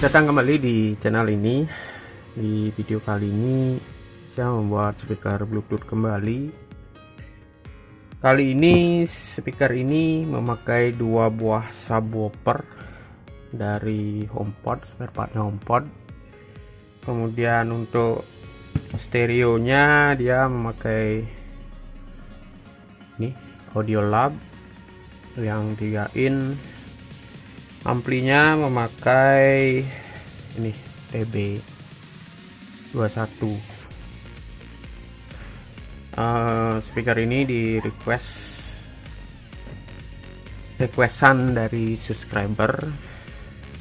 Datang kembali di channel ini. Di video kali ini saya membuat speaker Bluetooth kembali. Kali ini speaker ini memakai dua buah subwoofer dari HomePod, spare partnya HomePod. Kemudian untuk stereonya dia memakai ini Audio Lab yang 3 in. Amplinya memakai ini TB21. Speaker ini di requestan dari subscriber,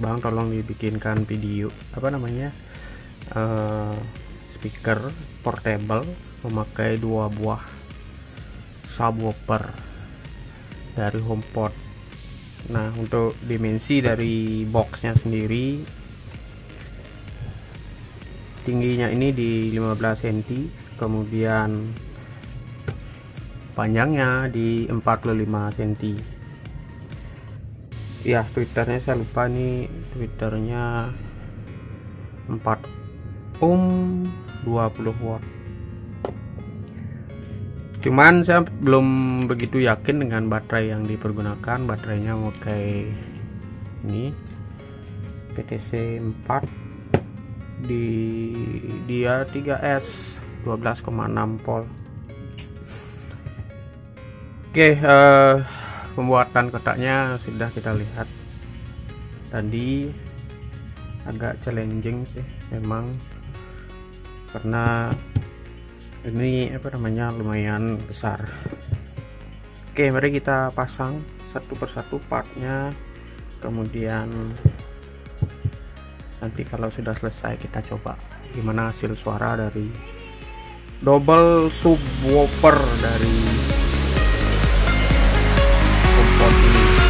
Bang tolong dibikinkan video speaker portable memakai dua buah subwoofer dari HomePod. Nah, untuk dimensi dari boxnya sendiri, tingginya ini di 15 cm, kemudian panjangnya di 45 cm. Ya, twitternya saya lupa nih, twitternya 4 ohm 20 watt. Cuman saya belum begitu yakin dengan baterai yang dipergunakan. Baterainya memakai ini PTC 4, dia 3S 12,6 volt. Oke, pembuatan kotaknya sudah kita lihat tadi. Agak challenging sih memang, karena ini lumayan besar. Oke, mari kita pasang satu persatu partnya, kemudian nanti kalau sudah selesai kita coba gimana hasil suara dari double subwoofer dari HomePod ini.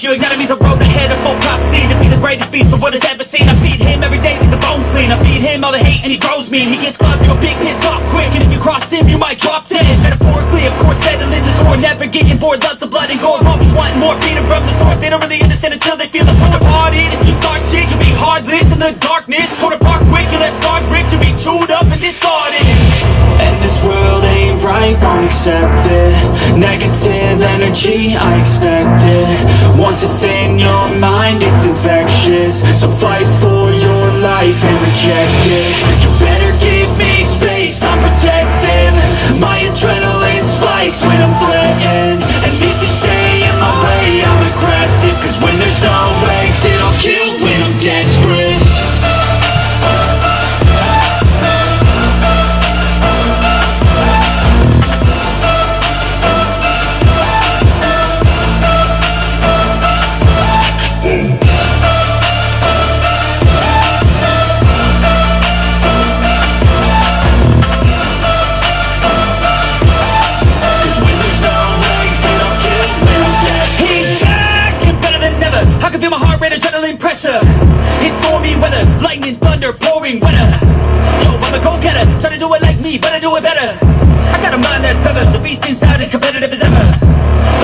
You ignite me's a road ahead of full prophecy to be the greatest beast the world has ever seen. I feed him every day like the bones clean. I feed him all the hate and he throws me, and he gets close to a big piss off quick. And if you cross him, you might drop dead. Metaphorically, of course, settling the sword, never getting bored, loves the blood and gore. Always wanting more, feeding from the source. They don't really understand until they feel the pull apart. If you start shit, you'll be heartless in the darkness. Torn apart quick, you left scars ripped to be chewed up and discarded. And this world ain't right, won't accept it. Negative energy, I expect it. Once it's in your mind, it's infectious. So fight for your life and reject it. You better give me space, I'm protective. My adrenaline spikes when I'm threatened. And if you stay in my way, I'm aggressive. Cause when there's no exit, I'll kill when I'm desperate. Try to do it like me, but I do it better. I got a mind that's clever, the beast inside is competitive as ever.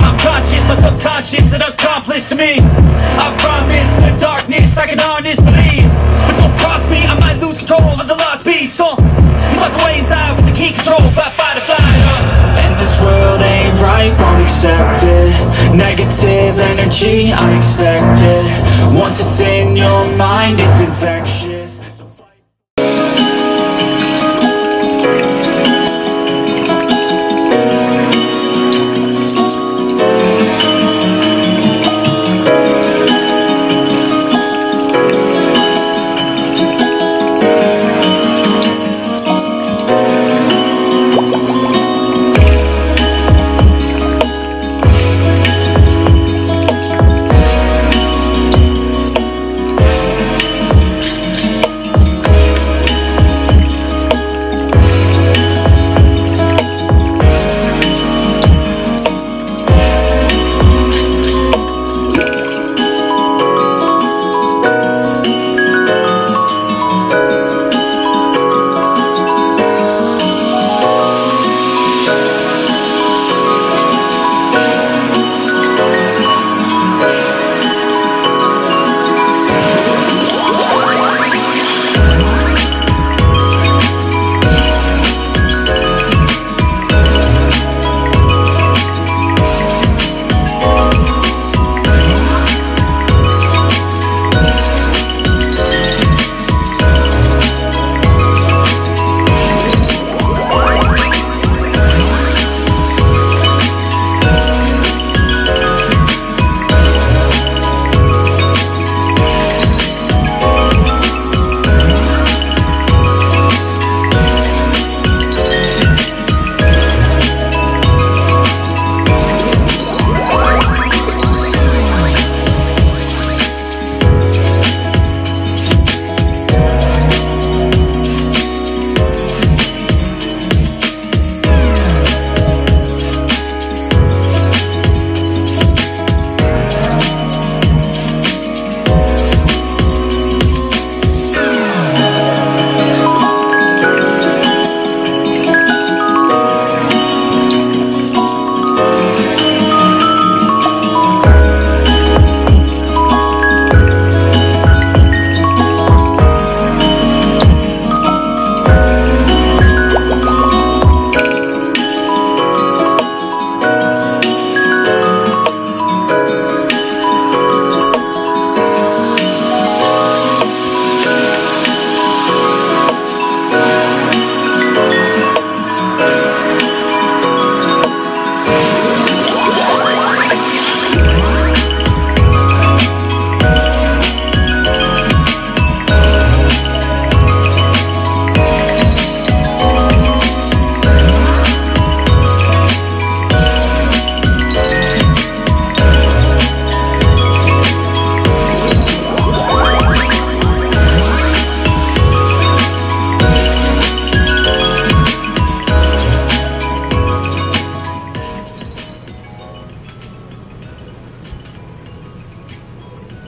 I'm conscious, my subconscious an accomplice to me. I promise the darkness I can harness, believe. But don't cross me, I might lose control of the lost beast. He's locked away inside with the key control by fight or flight. And this world ain't right, won't accept it. Negative energy, I expect it. Once it's in your mind, it's infectious.